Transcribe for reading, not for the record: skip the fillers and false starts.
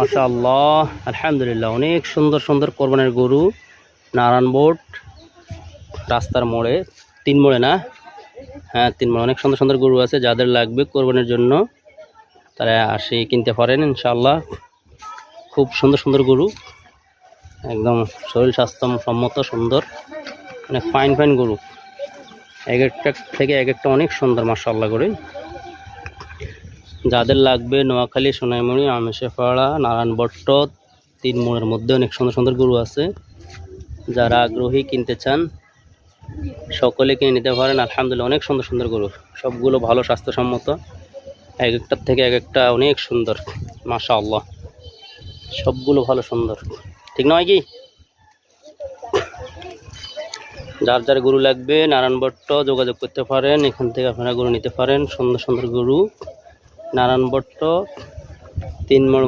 মাশাআল্লাহ, আলহামদুলিল্লাহ। অনেক সুন্দর সুন্দর কোরবানির গরু নারায়ণবোট রাস্তার মোড়ে, 3 মোড়ে না, হ্যাঁ 3 মোড়ে অনেক সুন্দর সুন্দর গরু আছে। যাদের লাগবে কোরবানির জন্য তারা আসে কিনতে পারেন ইনশাআল্লাহ। খুব সুন্দর সুন্দর গরু, একদম শরীর স্বাস্থ্যসম্মত সুন্দর, অনেক ফাইন ফাইন গরু। এক একটা থেকে এক একটা অনেক সুন্দর মাশাআল্লাহ করে। যাদের লাগবে নোয়াখালী, সোনাইমুড়ি, আমেশাপাড়া, নারায়ণবট্ট 3 মোড়ের মধ্যে অনেক সুন্দর সুন্দর গরু আছে। যারা আগ্রহী কিনতে চান সকলে কিনে নিতে পারেন। আলহামদুলিল্লাহ অনেক সুন্দর সুন্দর গরু, সবগুলো ভালো স্বাস্থ্যসম্মত, এক একটার থেকে এক একটা অনেক সুন্দর মাশাআল্লাহ, সবগুলো ভালো সুন্দর, ঠিক নয় কি? যার যার গরু লাগবে নারায়ণবট্ট যোগাযোগ করতে পারেন, এখান থেকে আপনারা গরু নিতে পারেন। সুন্দর সুন্দর গরু নারায়ণবট্ট 3 মোড়